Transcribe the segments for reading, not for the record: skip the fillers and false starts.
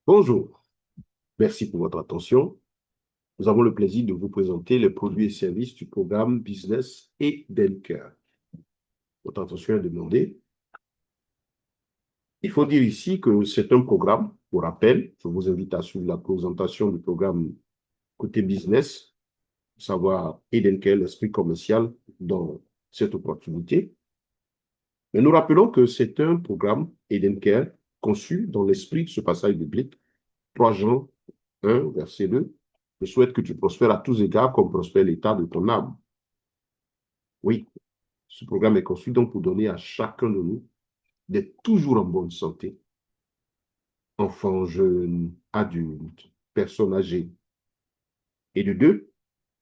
Bonjour, merci pour votre attention. Nous avons le plaisir de vous présenter les produits et services du programme Business et Denker. Votre attention est demandée. Il faut dire ici que c'est un programme, pour rappel, je vous invite à suivre la présentation du programme côté business, savoir Edenker, l'esprit commercial dans cette opportunité. Mais nous rappelons que c'est un programme Edenker conçu dans l'esprit de ce passage biblique, 3 Jean 1, verset 2. Je souhaite que tu prospères à tous égards comme prospère l'état de ton âme. Oui, ce programme est conçu donc pour donner à chacun de nous d'être toujours en bonne santé, enfants, jeunes, adultes, personnes âgées, et de deux,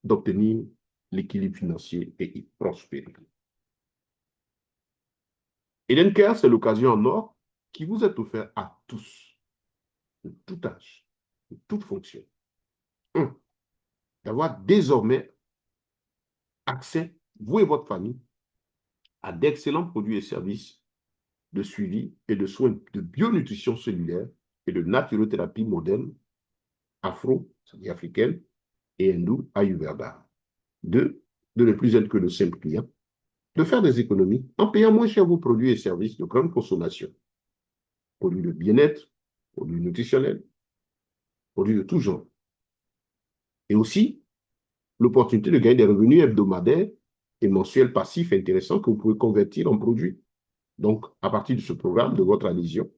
d'obtenir l'équilibre financier et y prospérer. Eden Care, c'est l'occasion en or qui vous est offerte à tous, de tout âge, de toute fonction. Un, d'avoir désormais accès, vous et votre famille, à d'excellents produits et services de suivi et de soins de bionutrition cellulaire et de naturothérapie moderne, afro, c'est-à-dire africaine, et hindou, ayurveda. Deux, de ne plus être que le simple client, de faire des économies en payant moins cher vos produits et services de grande consommation, produits de bien-être, produits nutritionnels, produits de tout genre. Et aussi, l'opportunité de gagner des revenus hebdomadaires et mensuels passifs intéressants que vous pouvez convertir en produits. Donc, à partir de ce programme, de votre adhésion,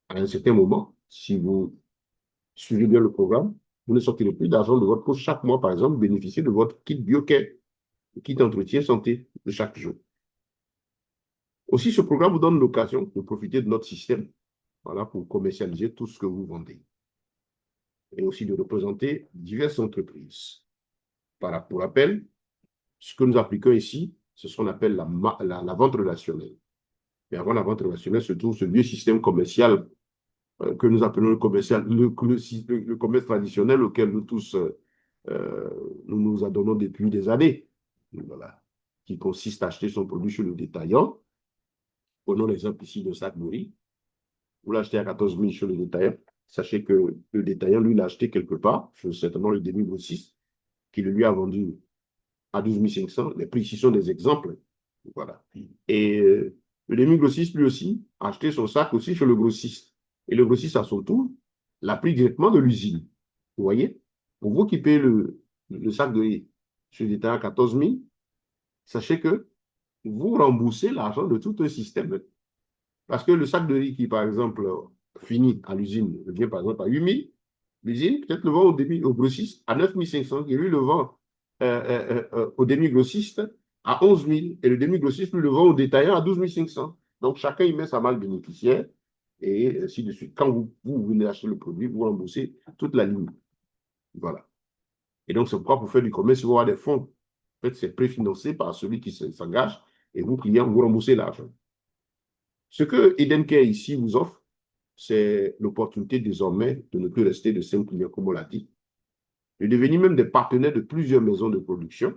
à un certain moment, si vous suivez bien le programme, vous ne sortirez plus d'argent de votre poche chaque mois, par exemple, bénéficiez de votre kit BioCare, le kit entretien santé de chaque jour. Aussi, ce programme vous donne l'occasion de profiter de notre système, voilà, pour commercialiser tout ce que vous vendez et aussi de représenter diverses entreprises. Pour rappel, ce que nous appliquons ici, c'est ce qu'on appelle la vente relationnelle. Mais avant la vente relationnelle se trouve ce vieux système commercial que nous appelons le commerce traditionnel auquel nous tous nous nous adonnons depuis des années. Voilà. Qui consiste à acheter son produit chez le détaillant. Prenons l'exemple ici de sac nourri. Vous l'achetez à 14 000 chez le détaillant. Sachez que le détaillant, lui, l'a acheté quelque part, certainement le demi-grossiste, qui le lui a vendu à 12 500. Les prix ici sont des exemples. Voilà. Et le demi-grossiste, lui aussi, a acheté son sac aussi chez le grossiste. Et le grossiste, à son tour, l'a pris directement de l'usine. Vous voyez? Pour vous qui payez le sac de riz chez le détaillant à 14 000, sachez que vous remboursez l'argent de tout un système. Parce que le sac de riz qui, par exemple, finit à l'usine, vient par exemple à 8 000, l'usine peut-être le vend au grossiste à 9 500, et lui le vend au demi-grossiste à 11 000, et le demi-grossiste lui le vend au détaillant à 12 500. Donc chacun y met sa marge bénéficiaire, et ainsi de suite. Quand vous venez acheter le produit, vous remboursez toute la ligne. Voilà. Et donc c'est pourquoi pour faire du commerce, il faut avoir des fonds. En fait, c'est préfinancé par celui qui s'engage, et vous, clients, vous remboursez l'argent. Ce que Edencare ici vous offre, c'est l'opportunité désormais de ne plus rester de simples clients, comme on l'a dit, de devenir même des partenaires de plusieurs maisons de production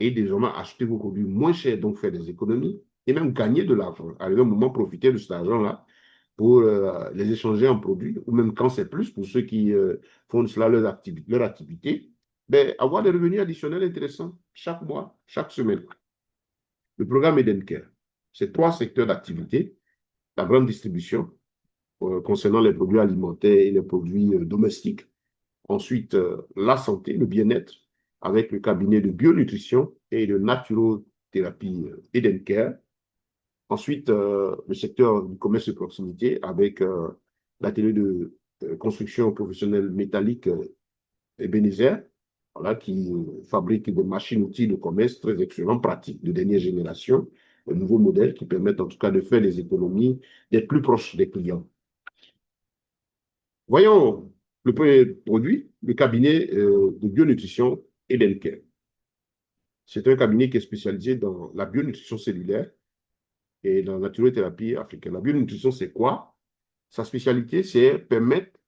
et désormais acheter vos produits moins chers, donc faire des économies et même gagner de l'argent. À un moment, profiter de cet argent-là pour les échanger en produits, ou même quand c'est plus, pour ceux qui font de cela leur activité, ben, avoir des revenus additionnels intéressants chaque mois, chaque semaine. Le programme Edencare, c'est 3 secteurs d'activité: la grande distribution, concernant les produits alimentaires et les produits domestiques. Ensuite, la santé, le bien-être, avec le cabinet de bionutrition et de naturothérapie Edencare. Ensuite, le secteur du commerce de proximité avec l'atelier de construction professionnelle métallique Ebenezer, voilà, qui fabrique des machines-outils de commerce très excellents, pratiques, de dernière génération, de nouveaux modèles qui permettent en tout cas de faire des économies, d'être plus proches des clients. Voyons le premier produit, le cabinet de bionutrition Edencare. C'est un cabinet qui est spécialisé dans la bionutrition cellulaire et dans la naturothérapie africaine. La bionutrition, c'est quoi? Sa spécialité, c'est permettre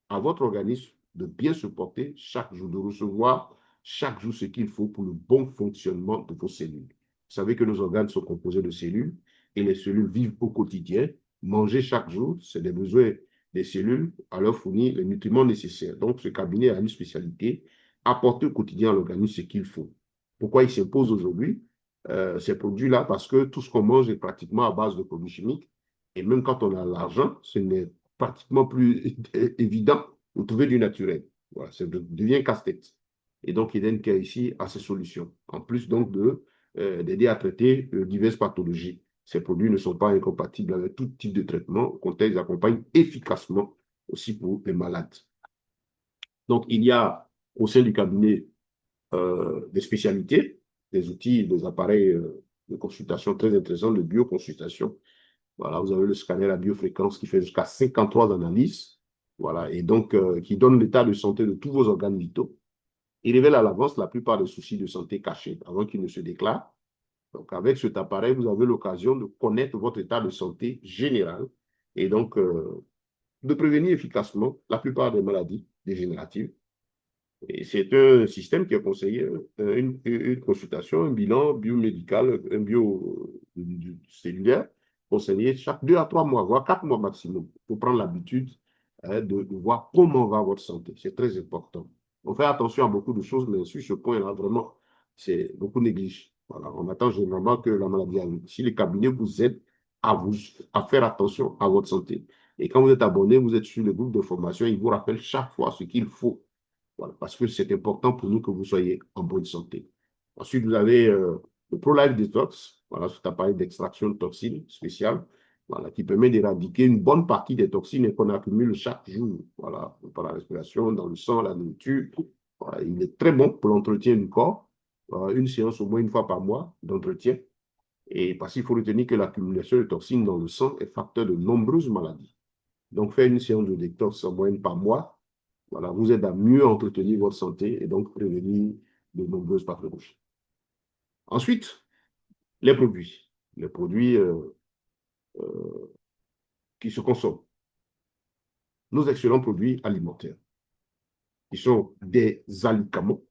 à votre organisme de bien se porter chaque jour, de recevoir chaque jour ce qu'il faut pour le bon fonctionnement de vos cellules. Vous savez que nos organes sont composés de cellules et les cellules vivent au quotidien. Manger chaque jour, c'est des besoins des cellules à leur fournir les nutriments nécessaires. Donc, ce cabinet a une spécialité, apporter au quotidien à l'organisme ce qu'il faut. Pourquoi il s'impose aujourd'hui ces produits-là? Parce que tout ce qu'on mange est pratiquement à base de produits chimiques. Et même quand on a l'argent, ce n'est pratiquement plus évident de trouver du naturel. Voilà, ça devient casse-tête. Et donc, Eden Care ici a ces solutions. En plus donc d'aider à traiter diverses pathologies. Ces produits ne sont pas incompatibles avec tout type de traitement. Au contraire, ils accompagnent efficacement aussi pour les malades. Donc, il y a au sein du cabinet des spécialités, des outils, des appareils de consultation très intéressants, de bioconsultation. Voilà, vous avez le scanner à biofréquence qui fait jusqu'à 53 analyses. Voilà, et donc qui donne l'état de santé de tous vos organes vitaux. Il révèle à l'avance la plupart des soucis de santé cachés avant qu'ils ne se déclarent. Donc, avec cet appareil, vous avez l'occasion de connaître votre état de santé général et donc de prévenir efficacement la plupart des maladies dégénératives. Et c'est un système qui est conseillé, une consultation, un bilan biomédical, un biocellulaire conseillé chaque 2 à 3 mois, voire 4 mois maximum, pour prendre l'habitude de voir comment va votre santé. C'est très important. On fait attention à beaucoup de choses, mais sur ce point-là, vraiment, c'est beaucoup négligé. Voilà, on attend généralement que la maladie arrive. Si les cabinets vous aident à faire attention à votre santé. Et quand vous êtes abonné, vous êtes sur le groupe de formation, ils vous rappellent chaque fois ce qu'il faut. Voilà, parce que c'est important pour nous que vous soyez en bonne santé. Ensuite, vous avez le ProLife Detox, voilà, cet appareil d'extraction de toxines spécial, voilà, qui permet d'éradiquer une bonne partie des toxines qu'on accumule chaque jour, voilà, par la respiration, dans le sang, la nourriture. Voilà, il est très bon pour l'entretien du corps. Une séance au moins une fois par mois d'entretien. Et parce qu'il faut retenir que l'accumulation de toxines dans le sang est facteur de nombreuses maladies. Donc, faire une séance de détox en moyenne par mois, voilà, vous aide à mieux entretenir votre santé et donc prévenir de nombreuses pathologies. Ensuite, les produits. Les produits qui se consomment. Nos excellents produits alimentaires, qui sont des alicaments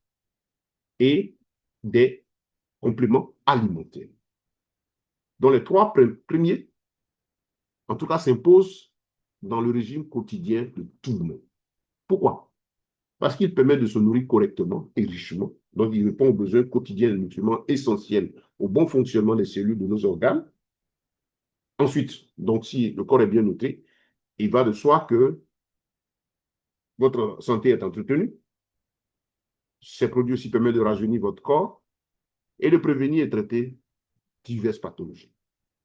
et des compléments alimentaires, dont les trois premiers, en tout cas, s'imposent dans le régime quotidien de tout le monde. Pourquoi? Parce qu'il permet de se nourrir correctement et richement. Donc, il répond aux besoins quotidiens de nutriments essentiels au bon fonctionnement des cellules de nos organes. Ensuite, donc, si le corps est bien noté, il va de soi que votre santé est entretenue. Ces produits aussi permettent de rajeunir votre corps et de prévenir et traiter diverses pathologies.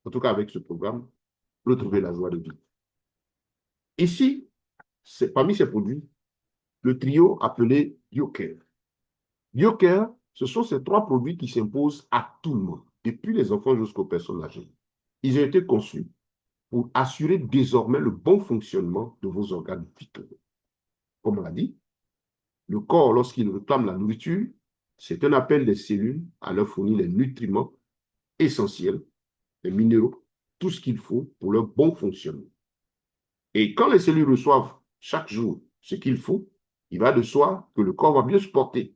En tout cas, avec ce programme, retrouver la joie de vivre. Ici, parmi ces produits, le trio appelé BioCare. BioCare, ce sont ces trois produits qui s'imposent à tout le monde, depuis les enfants jusqu'aux personnes âgées. Ils ont été conçus pour assurer désormais le bon fonctionnement de vos organes vitaux. Comme on l'a dit, le corps, lorsqu'il réclame la nourriture, c'est un appel des cellules à leur fournir les nutriments essentiels, les minéraux, tout ce qu'il faut pour leur bon fonctionnement. Et quand les cellules reçoivent chaque jour ce qu'il faut, il va de soi que le corps va mieux se porter.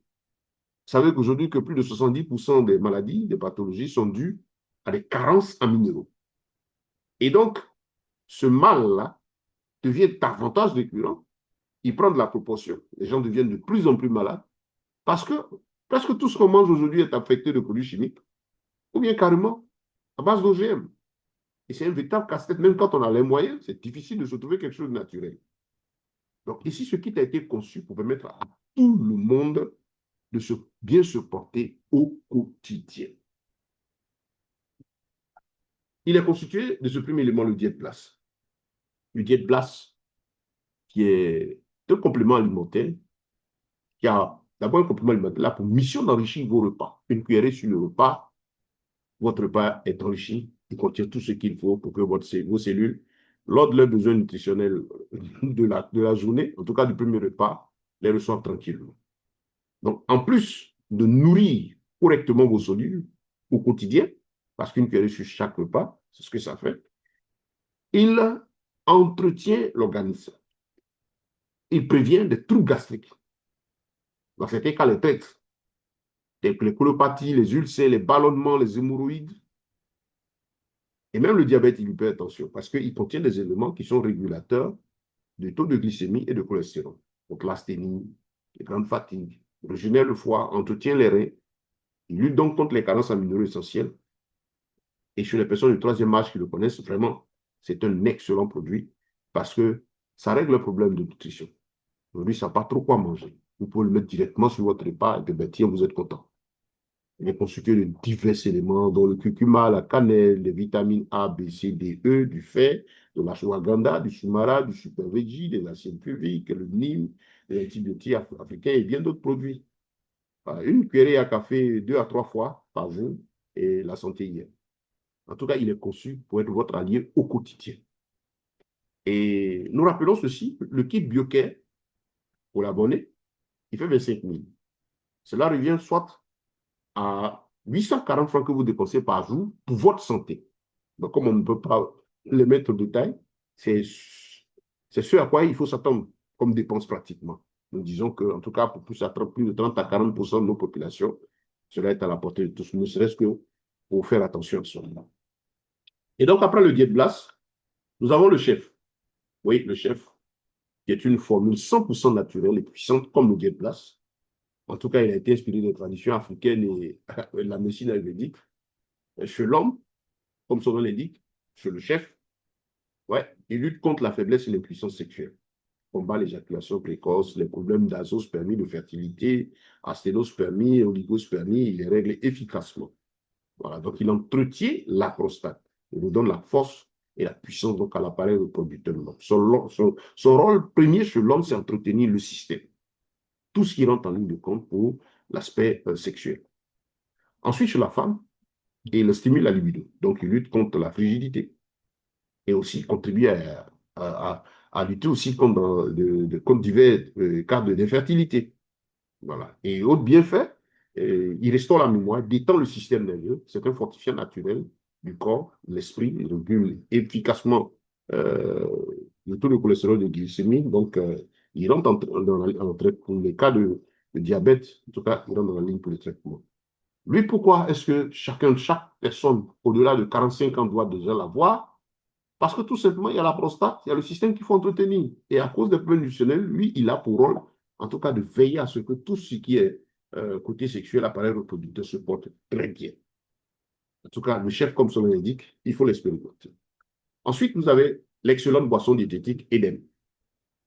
Vous savez qu'aujourd'hui, que plus de 70% des maladies, des pathologies sont dues à des carences en minéraux. Et donc, ce mal-là devient davantage récurrent. Il prend de la proportion. Les gens deviennent de plus en plus malades parce que presque tout ce qu'on mange aujourd'hui est affecté de produits chimiques ou bien carrément à base d'OGM. Et c'est un véritable casse-tête. Même quand on a les moyens, c'est difficile de se trouver quelque chose de naturel. Donc ici, ce kit a été conçu pour permettre à tout le monde de bien se porter au quotidien. Il est constitué de ce premier élément, le Diet Plus. Le Diet Plus, qui est un complément alimentaire, qui a d'abord un complément alimentaire là pour mission d'enrichir vos repas. Une cuillerée sur le repas, votre repas est enrichi, il contient tout ce qu'il faut pour que vos cellules, lors de leurs besoins nutritionnels de la journée, en tout cas du premier repas, les reçoivent tranquillement. Donc, en plus de nourrir correctement vos cellules au quotidien, parce qu'une cuillerée sur chaque repas, c'est ce que ça fait, il entretient l'organisme. Il prévient des troubles gastriques. Dans certains cas, les traite. Les cholopathies, les ulcères, les ballonnements, les hémorroïdes, et même le diabète et l'hypertension, parce qu'il contient des éléments qui sont régulateurs du taux de glycémie et de cholestérol. Donc l'asthénie, les grandes fatigues, régénère le foie, entretient les reins. Il lutte donc contre les carences en minéraux essentiels. Et chez les personnes du troisième âge qui le connaissent, vraiment, c'est un excellent produit parce que ça règle le problème de nutrition. Aujourd'hui, ça n'a pas trop quoi manger. Vous pouvez le mettre directement sur votre repas et puis, ben, tiens, vous êtes content. Il est constitué de divers éléments, dont le curcuma, la cannelle, les vitamines A, B, C, D, E, du fer, de la ashwagandha, du sumara, du super veggie, des acides fulviques, le neem, des antibiotiques africains et bien d'autres produits. Une cuillerée à café 2 à 3 fois par jour et la santé y est. En tout cas, il est conçu pour être votre allié au quotidien. Et nous rappelons ceci, le kit BioCare pour l'abonné, il fait 25 000. Cela revient soit à 840 francs que vous dépensez par jour pour votre santé. Donc, comme on ne peut pas les mettre au détail, c'est ce à quoi il faut s'attendre comme dépense pratiquement. Nous disons qu'en tout cas, pour plus de 30 à 40% de nos populations, cela est à la portée de tous, ne serait-ce que pour faire attention à cela. Et donc, après le Diet Blast, nous avons le chef. Oui, le chef, qui est une formule 100% naturelle et puissante comme le Diet Blast. En tout cas, il a été inspiré des traditions africaines et de la médecine ayurvédique. Chez l'homme, comme son nom l'indique, chez le chef, ouais, il lutte contre la faiblesse et l'impuissance sexuelle. Combat l'éjaculation précoce, les problèmes d'azospermie, de fertilité, asténospermie, oligospermie, il les règle efficacement. Voilà, donc il entretient la prostate. Il nous donne la force et la puissance donc à l'appareil reproducteur de l'homme. Son rôle premier chez l'homme, c'est entretenir le système. Tout ce qui rentre en ligne de compte pour l'aspect sexuel. Ensuite, chez la femme, il stimule la libido. Donc, il lutte contre la frigidité et aussi contribue à lutter aussi contre divers cas d'infertilité. Voilà. Et autre bienfait, il restaure la mémoire, détend le système nerveux. C'est un fortifiant naturel du corps, l'esprit. Il régule efficacement le taux de cholestérol et de glycémie. Donc, il rentre pour les cas de diabète. En tout cas, il rentre dans la ligne pour le traitement. Lui, pourquoi est-ce que chaque personne au-delà de 45 ans doit déjà l'avoir? Parce que tout simplement, il y a la prostate, il y a le système qu'il faut entretenir. Et à cause des problèmes nutritionnels, lui, il a pour rôle, en tout cas, de veiller à ce que tout ce qui est côté sexuel, appareil reproducteur, se porte très bien. En tout cas, le chef, comme son nom l'indique, il faut l'expérimenter. Ensuite, vous avez l'excellente boisson diététique Eden.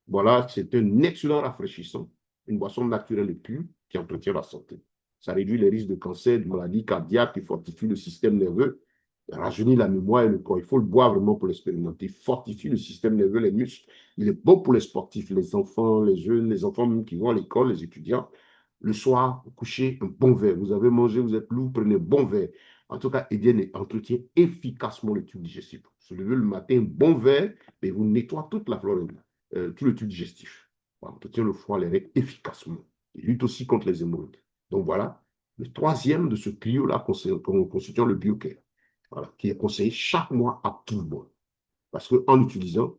Voilà, c'est un excellent rafraîchissant, une boisson naturelle et pure qui entretient la santé. Ça réduit les risques de cancer, de maladies cardiaques, qui fortifie le système nerveux, rajeunit la mémoire et le corps. Il faut le boire vraiment pour l'expérimenter. Fortifie le système nerveux, les muscles. Il est bon pour les sportifs, les enfants, les jeunes, les enfants même qui vont à l'école, les étudiants. Le soir, vous couchez un bon verre. Vous avez mangé, vous êtes lourd, prenez un bon verre. En tout cas, Eden entretient efficacement le tube digestif. Se lever le matin, un bon verre, et vous nettoie toute la flore, tout le tube digestif. On entretient le foie, les règles efficacement. Il lutte aussi contre les hémorroïdes. Donc voilà, le troisième de ce trio-là constituant le BioCare. Voilà, qui est conseillé chaque mois à tout le monde. Parce qu'en utilisant,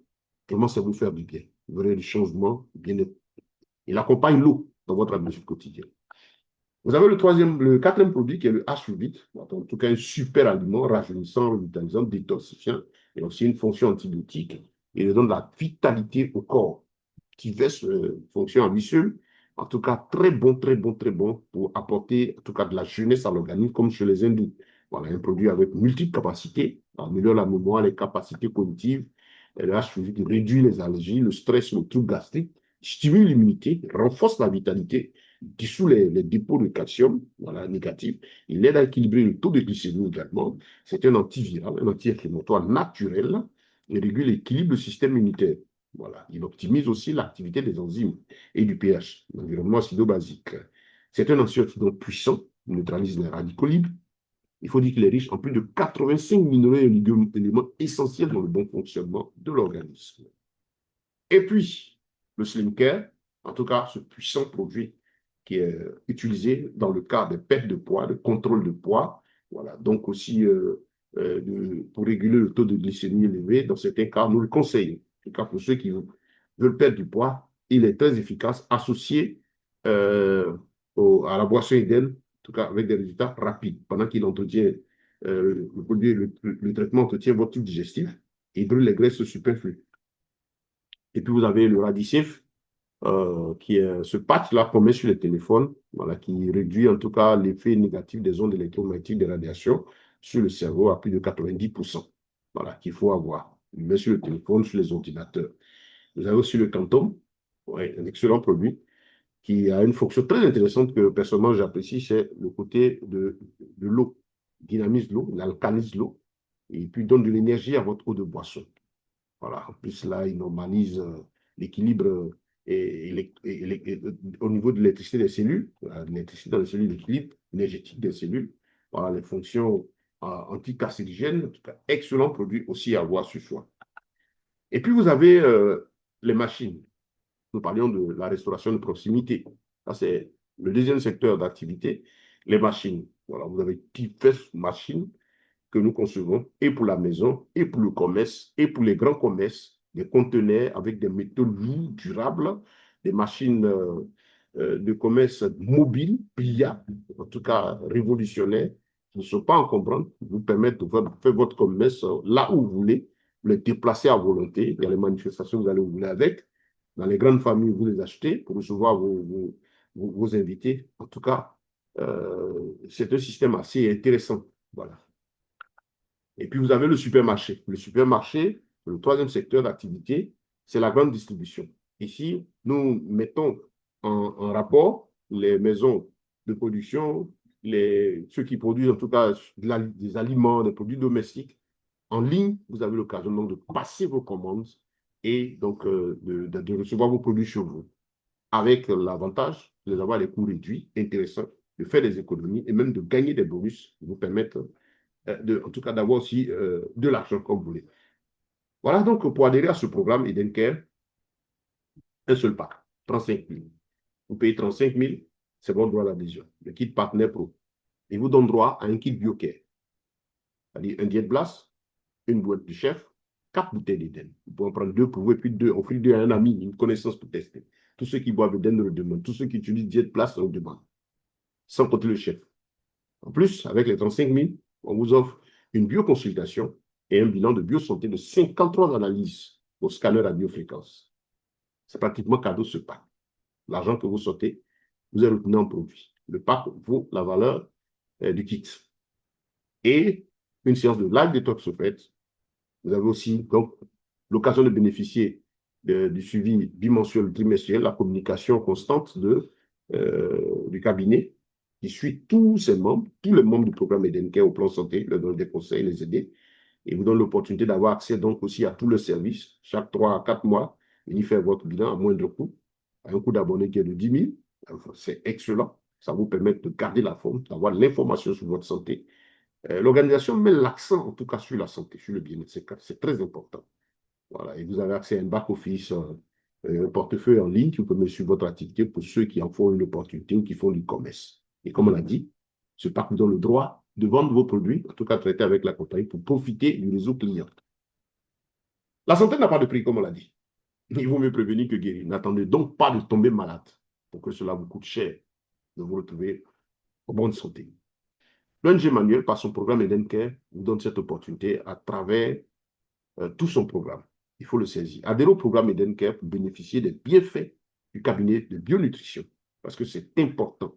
vraiment, ça va vous faire du bien. Vous verrez du changement bien. Il accompagne l'eau dans votre habitude quotidienne. Vous avez le quatrième produit qui est le H8, en tout cas un super aliment rajeunissant, revitalisant, détoxifiant, et aussi une fonction antibiotique. Il donne de la vitalité au corps. Diverses fonctions ambitieuses. En tout cas, très bon, très bon, très bon pour apporter en tout cas de la jeunesse à l'organisme comme chez les hindous. Voilà, un produit avec multiples capacités, améliore la mémoire, les capacités cognitives. Le H8 réduit les allergies, le stress, le trouble gastrique, stimule l'immunité, renforce la vitalité, dissout les dépôts de calcium, voilà, négatifs. Il aide à équilibrer le taux de glycémie également. C'est un antiviral, un anti-inflammatoire naturel. Il régule l'équilibre du système immunitaire. Voilà. Il optimise aussi l'activité des enzymes et du pH, l'environnement acido-basique. C'est un antioxydant puissant, il neutralise les radicaux libres. Il faut dire qu'il est riche en plus de 85 minéraux et éléments essentiels dans le bon fonctionnement de l'organisme. Et puis, le Slim Care, en tout cas, ce puissant produit qui est utilisé dans le cas des pertes de poids, de contrôle de poids, voilà, donc aussi pour réguler le taux de glycémie élevé. Dans certains cas, nous le conseillons. En tout cas, pour ceux qui veulent perdre du poids, il est très efficace, associé à la boisson Eden, en tout cas avec des résultats rapides. Pendant qu'il entretient, le traitement entretient votre tube digestif et brûle les graisses superflues. Et puis, vous avez le Radisafe, qui est ce patch-là qu'on met sur les téléphones, voilà, qui réduit en tout cas l'effet négatif des ondes électromagnétiques des radiations sur le cerveau à plus de 90%. Voilà, qu'il faut avoir. On le met sur le téléphone, sur les ordinateurs. Vous avez aussi le Quantum, ouais, un excellent produit qui a une fonction très intéressante que personnellement j'apprécie, c'est le côté de l'eau. Il dynamise l'eau, il alcalise l'eau et puis donne de l'énergie à votre eau de boisson. Voilà. En plus, là, il normalise l'équilibre au niveau de l'électricité des cellules, l'électricité dans les cellules, l'équilibre énergétique des cellules. Voilà, les fonctions anticarcinogènes, en tout cas, excellent produit aussi à avoir sur soi. Et puis, vous avez les machines. Nous parlions de la restauration de proximité. Ça, c'est le deuxième secteur d'activité, les machines. Voilà, vous avez diverses machines que nous concevons et pour la maison, et pour le commerce, et pour les grands commerces, des conteneurs avec des métaux lourds, durables, des machines de commerce mobiles, pliables, en tout cas révolutionnaires, qui ne sont pas encombrantes, qui vous permettent de faire votre commerce là où vous voulez, vous les déplacer à volonté. Il y a les manifestations, vous allez où vous voulez avec. Dans les grandes familles, vous les achetez pour recevoir vos invités. En tout cas, c'est un système assez intéressant. Voilà. Et puis, vous avez le supermarché. Le supermarché, le troisième secteur d'activité, c'est la grande distribution. Ici, nous mettons en rapport les maisons de production, ceux qui produisent en tout cas des aliments, des produits domestiques. En ligne, vous avez l'occasion donc de passer vos commandes et donc de recevoir vos produits chez vous. Avec l'avantage de les avoir à des coûts réduits, intéressants, de faire des économies et même de gagner des bonus qui vous permettent en tout cas d'avoir aussi de l'argent comme vous voulez. Voilà donc pour adhérer à ce programme Edencare, un seul pack, 35 000. Vous payez 35 000, c'est votre droit d'adhésion. Le kit Partner Pro. Il vous donne droit à un kit BioCare, c'est-à-dire un diète blast, une boîte de chef, 4 bouteilles d'Eden. Vous pouvez en prendre 2 pour vous et puis 2, offrir 2 à un ami, une connaissance pour tester. Tous ceux qui boivent Eden le demandent. Tous ceux qui utilisent diète blast le demandent. Sans compter le chef. En plus, avec les 35 000, on vous offre une bioconsultation et un bilan de biosanté de 53 analyses au scanner à biofréquence. C'est pratiquement cadeau ce pack. L'argent que vous sortez, vous est retenu en produit. Le pack vaut la valeur du kit. Et une séance de live détox faite. Vous avez aussi donc l'occasion de bénéficier du suivi bimensuel, trimestriel, la communication constante du cabinet qui suit tous ses membres, tous les membres du programme Edencare au plan santé, leur donne des conseils, les aider, et vous donne l'opportunité d'avoir accès donc aussi à tous les services, chaque 3 à 4 mois, venir faire votre bilan à moindre coût, à un coût d'abonné qui est de 10 000. Enfin, c'est excellent. Ça vous permet de garder la forme, d'avoir l'information sur votre santé. L'organisation met l'accent, en tout cas, sur la santé, sur le bien-être. C'est très important. Voilà. Et vous avez accès à un back-office, un portefeuille en ligne qui vous permet de suivre votre activité pour ceux qui en font une opportunité ou qui font du commerce. Et comme on l'a dit, ce parc vous donne le droit de vendre vos produits, en tout cas traités avec la compagnie, pour profiter du réseau client. La santé n'a pas de prix, comme on l'a dit. Il vaut mieux prévenir que guérir. N'attendez donc pas de tomber malade pour que cela vous coûte cher de vous retrouver en bonne santé. L'ONG Manuel, par son programme Edencare, vous donne cette opportunité à travers tout son programme. Il faut le saisir. Adhérez au programme Edencare pour bénéficier des bienfaits du cabinet de bionutrition, parce que c'est important.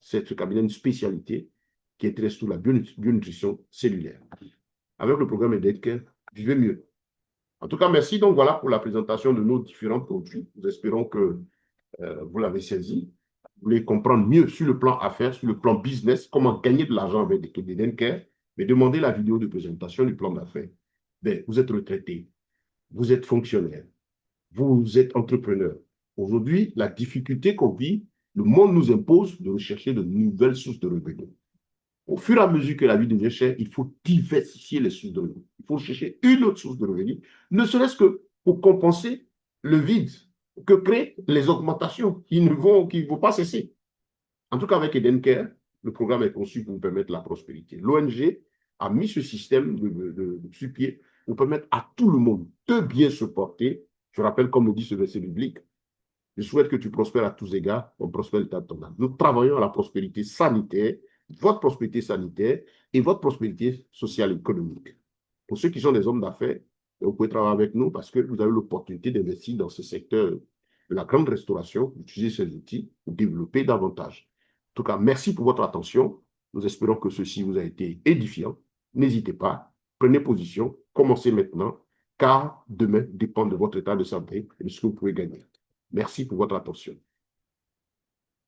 C'est ce cabinet une spécialité qui intéresse toute la bionutrition cellulaire. Avec le programme Edencare, vivez mieux. En tout cas, merci. Donc, voilà pour la présentation de nos différents produits. Nous espérons que vous l'avez saisi. Vous voulez comprendre mieux sur le plan affaires, sur le plan business, comment gagner de l'argent avec des Edencare, mais demandez la vidéo de présentation du plan d'affaires. Ben, vous êtes retraité, vous êtes fonctionnaire, vous êtes entrepreneur. Aujourd'hui, la difficulté qu'on vit, le monde nous impose de rechercher de nouvelles sources de revenus. Au fur et à mesure que la vie devient chère, il faut diversifier les sources de revenus. Il faut chercher une autre source de revenus, ne serait-ce que pour compenser le vide que créent les augmentations qui ne vont pas cesser. En tout cas, avec Edencare, le programme est conçu pour vous permettre la prospérité. L'ONG a mis ce système sur pied pour permettre à tout le monde de bien se porter. Je rappelle, comme le dit ce verset biblique, je souhaite que tu prospères à tous égards, on prospère l'état de ton âme. Nous travaillons à la prospérité sanitaire, votre prospérité sanitaire et votre prospérité sociale et économique. Pour ceux qui sont des hommes d'affaires, Et vous pouvez travailler avec nous parce que vous avez l'opportunité d'investir dans ce secteur de la grande restauration, d'utiliser ces outils pour développer davantage. En tout cas, merci pour votre attention. Nous espérons que ceci vous a été édifiant. N'hésitez pas, prenez position, commencez maintenant, car demain dépend de votre état de santé et de ce que vous pouvez gagner. Merci pour votre attention.